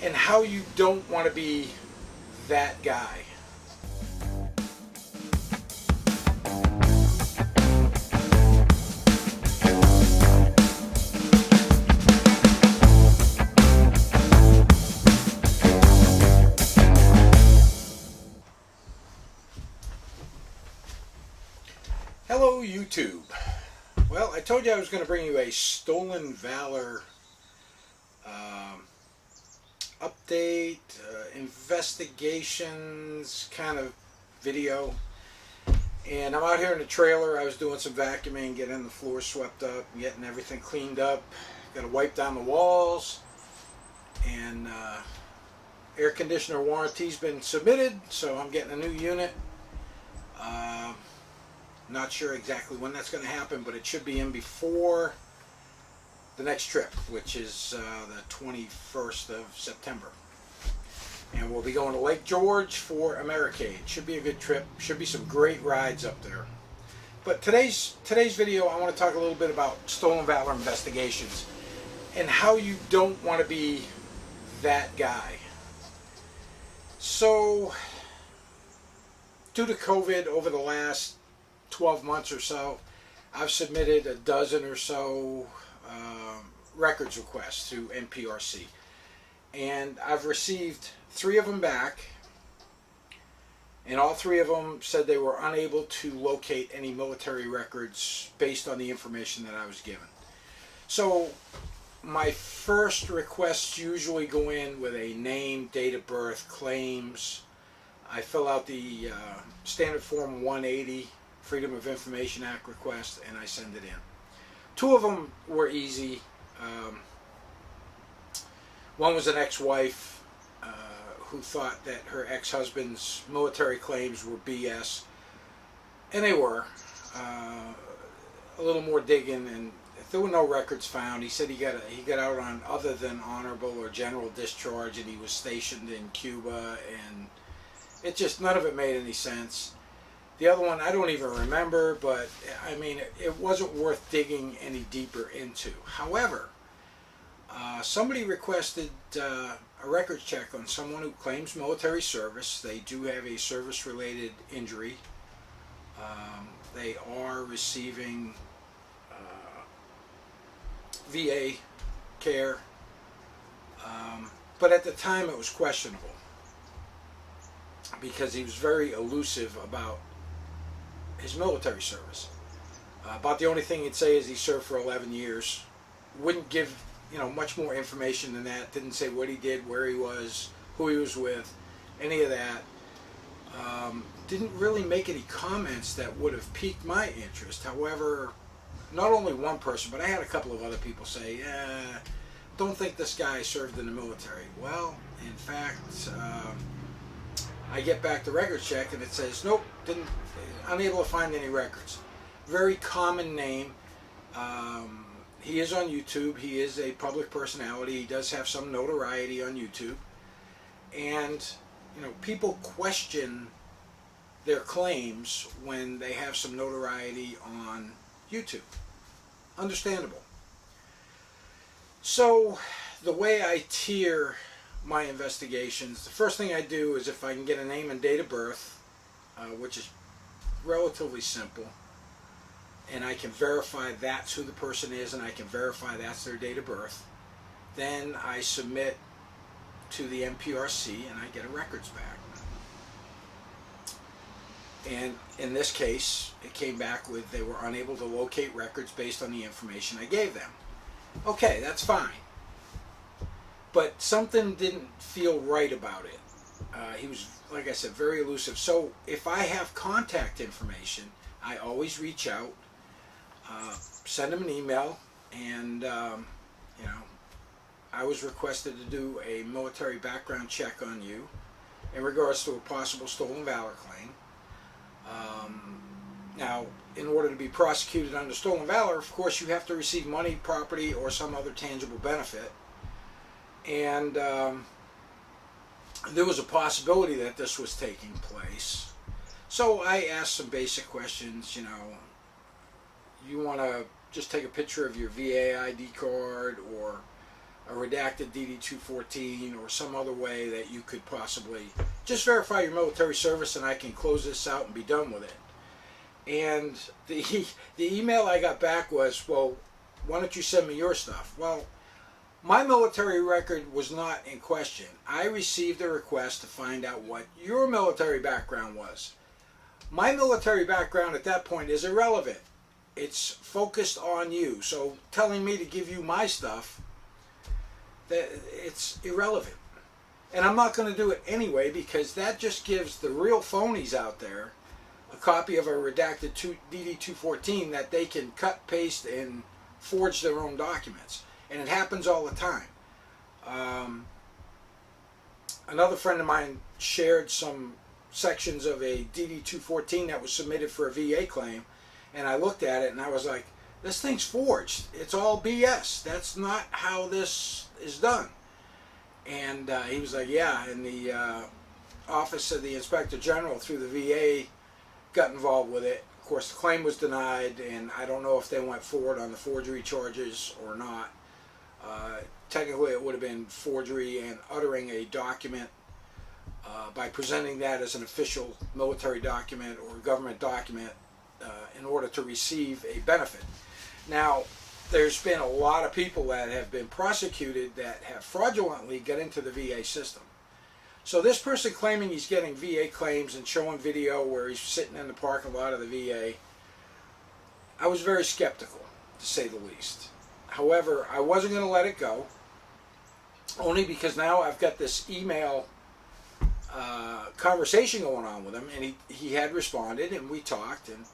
and how you don't want to be that guy. Hello YouTube. Well, I told you I was going to bring you a stolen valor update, investigations kind of video. And I'm out here in the trailer. I was doing some vacuuming, getting the floor swept up, getting everything cleaned up. Got to wipe down the walls. And air conditioner warranty's been submitted, so I'm getting a new unit. Not sure exactly when that's going to happen, but it should be in before the next trip, which is the 21st of September. And we'll be going to Lake George for Americade. Should be a good trip. Should be some great rides up there. But today's video, I want to talk a little bit about stolen valor investigations and how you don't want to be that guy. So, due to COVID over the last 12 months or so, I've submitted a dozen or so records requests to NPRC, and I've received 3 of them back, and all 3 of them said they were unable to locate any military records based on the information that I was given. So my first requests usually go in with a name, date of birth, claims. I fill out the standard form 180 Freedom of Information Act request, and I send it in. 2 of them were easy. One was an ex-wife who thought that her ex-husband's military claims were BS, and they were. A little more digging, and there were no records found. He said he got out on other than honorable or general discharge, and he was stationed in Cuba, and it just, none of it made any sense. The other one, I don't even remember, but I mean, it wasn't worth digging any deeper into. However, somebody requested a records check on someone who claims military service. They do have a service-related injury. They are receiving VA care, but at the time it was questionable because he was very elusive about his military service. About the only thing he'd say is he served for 11 years. Wouldn't give, much more information than that. Didn't say what he did, where he was, who he was with, any of that. Didn't really make any comments that would have piqued my interest. However, not only one person, but I had a couple of other people say, don't think this guy served in the military. Well, in fact, I get back the records check and it says, nope, unable to find any records. Very common name. He is on YouTube. He is a public personality. He does have some notoriety on YouTube. And, people question their claims when they have some notoriety on YouTube. Understandable. So, the way I tier my investigations, the first thing I do is if I can get a name and date of birth, which is relatively simple, and I can verify that's who the person is and I can verify that's their date of birth, then I submit to the NPRC and I get a records back. And in this case, it came back with they were unable to locate records based on the information I gave them. Okay, that's fine. But something didn't feel right about it. He was, like I said, very elusive. So if I have contact information, I always reach out, send him an email, and I was requested to do a military background check on you in regards to a possible stolen valor claim. Now, in order to be prosecuted under stolen valor, of course, you have to receive money, property, or some other tangible benefit. And there was a possibility that this was taking place. So I asked some basic questions, you want to just take a picture of your VA ID card or a redacted DD-214 or some other way that you could possibly just verify your military service, and I can close this out and be done with it. And the email I got back was, well, why don't you send me your stuff? Well, my military record was not in question. I received a request to find out what your military background was. My military background at that point is irrelevant. It's focused on you. So telling me to give you my stuff, that it's irrelevant. And I'm not going to do it anyway, because that just gives the real phonies out there a copy of a redacted DD-214 that they can cut, paste, and forge their own documents. And it happens all the time. Another friend of mine shared some sections of a DD-214 that was submitted for a VA claim, and I looked at it and I was like, this thing's forged. It's all BS. That's not how this is done. And he was like, yeah, and the Office of the Inspector General through the VA got involved with it. Of course, the claim was denied, and I don't know if they went forward on the forgery charges or not. Technically, it would have been forgery and uttering a document by presenting that as an official military document or government document in order to receive a benefit. Now, there's been a lot of people that have been prosecuted that have fraudulently got into the VA system. So this person claiming he's getting VA claims and showing video where he's sitting in the parking lot of the VA, I was very skeptical, to say the least. However, I wasn't going to let it go, only because now I've got this email conversation going on with him, and he had responded, and we talked, and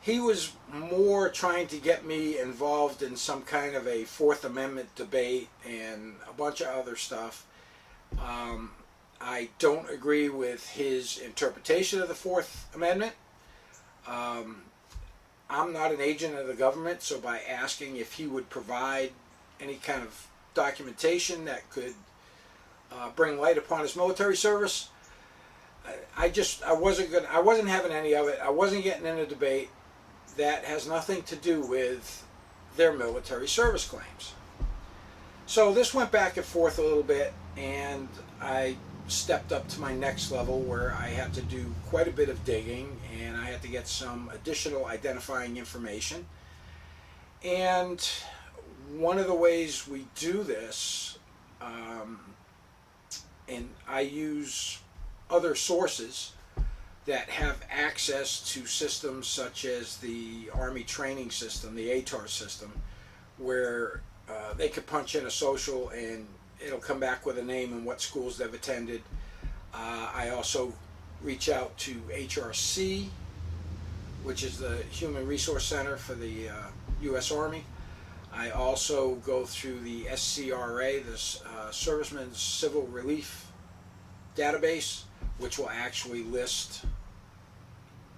he was more trying to get me involved in some kind of a Fourth Amendment debate and a bunch of other stuff. I don't agree with his interpretation of the Fourth Amendment. I'm not an agent of the government, so by asking if he would provide any kind of documentation that could bring light upon his military service, I wasn't having any of it. I wasn't getting in a debate that has nothing to do with their military service claims. So this went back and forth a little bit, and I stepped up to my next level where I had to do quite a bit of digging, and I had to get some additional identifying information. And one of the ways we do this, and I use other sources that have access to systems such as the Army training system, the ATAR system, where they could punch in a social and it'll come back with a name and what schools they've attended. I also reach out to HRC, which is the Human Resource Center for the U.S. Army. I also go through the SCRA, the Servicemen's Civil Relief Database, which will actually list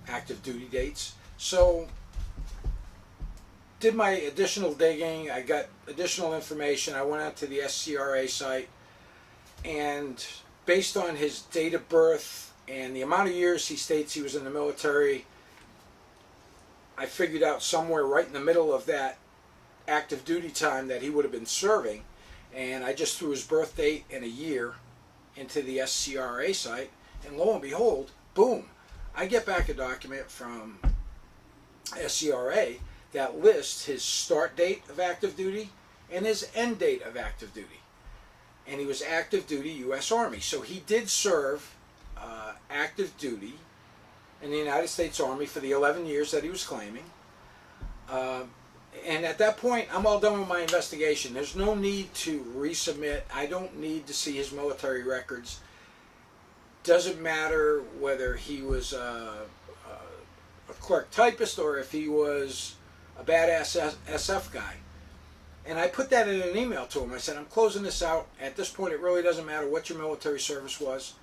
active duty dates. So did my additional digging, I got additional information, I went out to the SCRA site, and based on his date of birth and the amount of years he states he was in the military, I figured out somewhere right in the middle of that active duty time that he would have been serving, and I just threw his birth date and a year into the SCRA site, and lo and behold, boom, I get back a document from SCRA that lists his start date of active duty and his end date of active duty. And he was active duty U.S. Army. So he did serve active duty in the United States Army for the 11 years that he was claiming. And at that point, I'm all done with my investigation. There's no need to resubmit. I don't need to see his military records. Doesn't matter whether he was a clerk typist or if he was a badass SF guy. And I put that in an email to him. I said, I'm closing this out. At this point, it really doesn't matter what your military service was.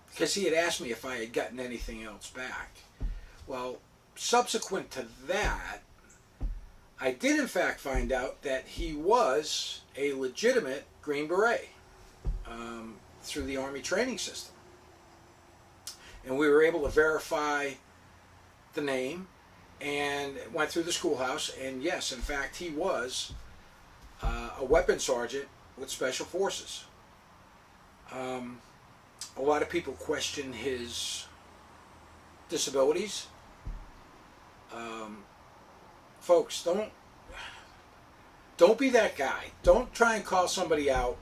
Because he had asked me if I had gotten anything else back. Well, subsequent to that, I did in fact find out that he was a legitimate Green Beret through the Army training system. And we were able to verify the name and went through the schoolhouse, and yes, in fact, he was a weapon sergeant with Special Forces. A lot of people question his disabilities. Folks, don't be that guy. Don't try and call somebody out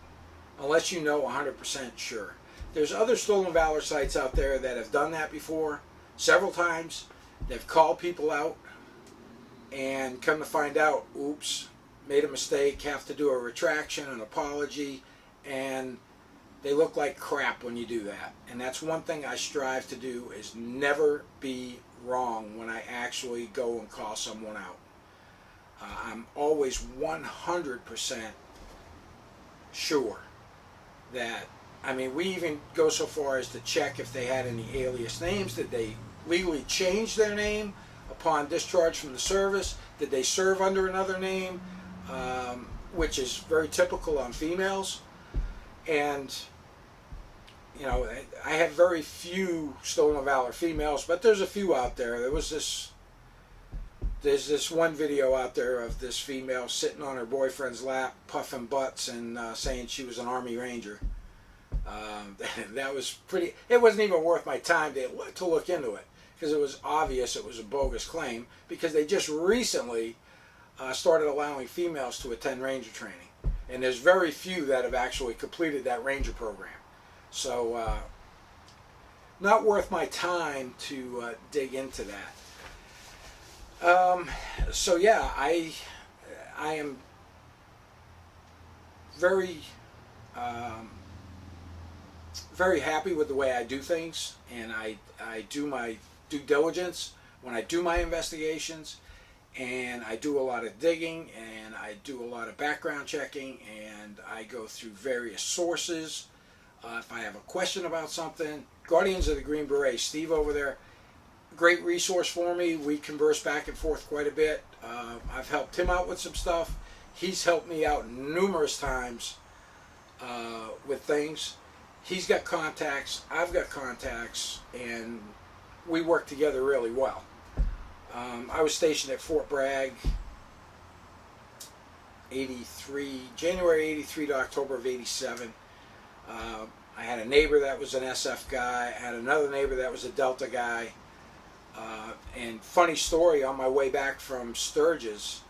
unless you know 100% sure. There's other stolen valor sites out there that have done that before, several times. They've called people out and come to find out, oops, made a mistake, have to do a retraction, an apology, and they look like crap when you do that. And that's one thing I strive to do, is never be wrong when I actually go and call someone out. I'm always 100% sure that, I mean, we even go so far as to check if they had any alias names. Did they legally change their name upon discharge from the service? Did they serve under another name? Which is very typical on females. And, you know, I have very few stolen valor females, but there's a few out there. There's this one video out there of this female sitting on her boyfriend's lap, puffing butts and saying she was an Army Ranger. That was pretty, it wasn't even worth my time to look into it, because it was obvious it was a bogus claim, because they just recently started allowing females to attend Ranger training. And there's very few that have actually completed that Ranger program. So, not worth my time to dig into that. So yeah, I am very, very happy with the way I do things, and I do my due diligence when I do my investigations, and I do a lot of digging, and I do a lot of background checking, and I go through various sources. If I have a question about something, Guardians of the Green Beret, Steve over there, great resource for me. We converse back and forth quite a bit. I've helped him out with some stuff. He's helped me out numerous times with things. He's got contacts, I've got contacts, and we work together really well. I was stationed at Fort Bragg, 83, January 83 to October of 87. I had a neighbor that was an SF guy. I had another neighbor that was a Delta guy. And funny story, on my way back from Sturgis,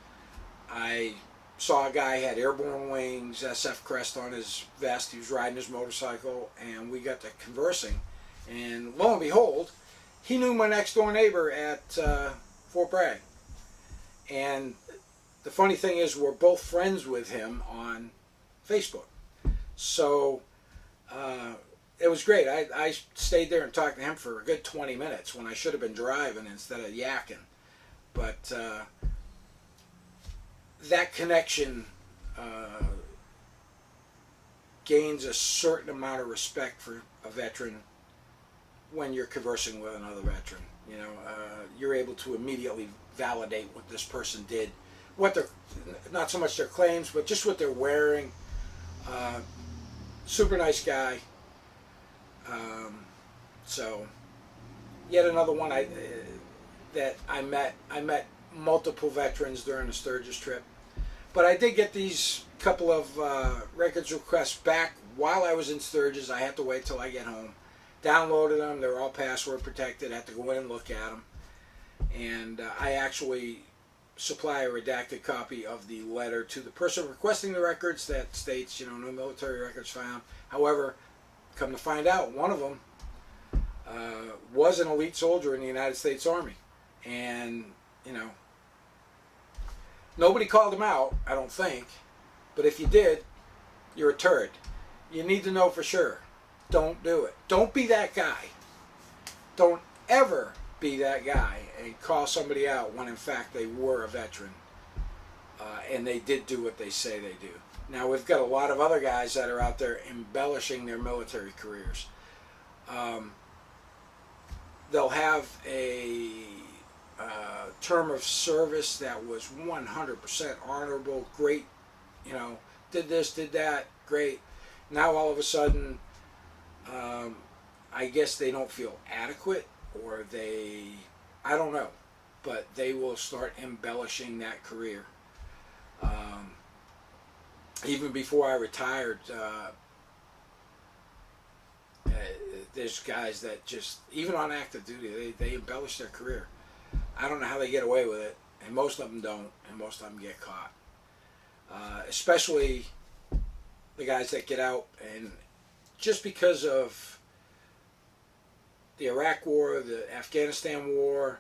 I saw a guy had airborne wings, SF crest on his vest. He was riding his motorcycle, and we got to conversing. And lo and behold, he knew my next door neighbor at Fort Bragg. And the funny thing is, we're both friends with him on Facebook. So it was great. I stayed there and talked to him for a good 20 minutes when I should have been driving instead of yakking. But that connection gains a certain amount of respect for a veteran when you're conversing with another veteran. You know, you're able to immediately validate what this person did, what they're, not so much their claims, but just what they're wearing. Super nice guy. So yet another one that I met. I met multiple veterans during the Sturgis trip, but I did get these couple of records requests back while I was in Sturgis. I had to wait till I get home. Downloaded them. They're all password protected. I had to go in and look at them, and I actually supply a redacted copy of the letter to the person requesting the records that states, you know, no military records found. However, come to find out, one of them was an elite soldier in the United States Army. And, you know, nobody called him out, I don't think. But if you did, you're a turd. You need to know for sure. Don't do it. Don't be that guy. Don't ever be that guy and call somebody out when in fact they were a veteran and they did do what they say they do. Now, we've got a lot of other guys that are out there embellishing their military careers. They'll have a term of service that was 100% honorable, great, you know, did this, did that, great. Now all of a sudden, I guess they don't feel adequate, or I don't know, but they will start embellishing that career. even before I retired, there's guys that just, even on active duty, they embellish their career. I don't know how they get away with it, and most of them don't, and most of them get caught. Especially the guys that get out, and just because of the Iraq War, the Afghanistan War,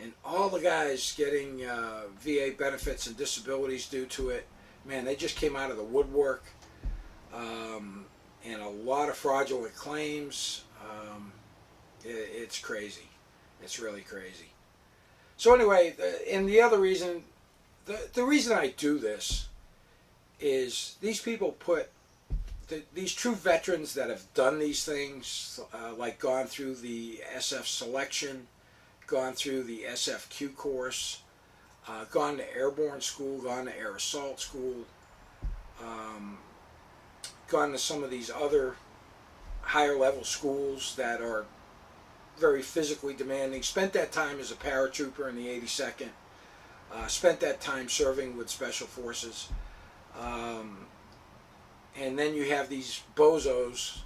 and all the guys getting VA benefits and disabilities due to it, man, they just came out of the woodwork, and a lot of fraudulent claims. It's crazy. It's really crazy. So anyway, and the other reason, the reason I do this is these people put, these true veterans that have done these things, like gone through the SF selection, gone through the SFQ course, gone to airborne school, gone to air assault school, gone to some of these other higher level schools that are very physically demanding, spent that time as a paratrooper in the 82nd, spent that time serving with special forces, and then you have these bozos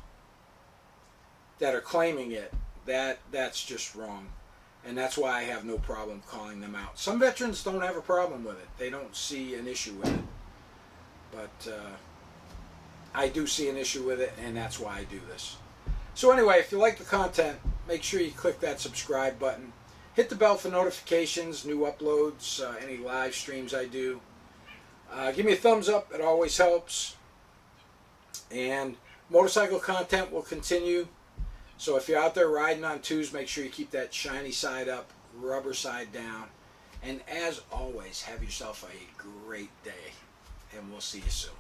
that are claiming it. That's just wrong, and that's why I have no problem calling them out. Some veterans don't have a problem with it. They don't see an issue with it, but I do see an issue with it, and that's why I do this. So anyway, if you like the content, make sure you click that subscribe button. Hit the bell for notifications, new uploads, any live streams I do. Give me a thumbs up, it always helps. And motorcycle content will continue. So if you're out there riding on twos, make sure you keep that shiny side up, rubber side down. And as always, have yourself a great day. And we'll see you soon.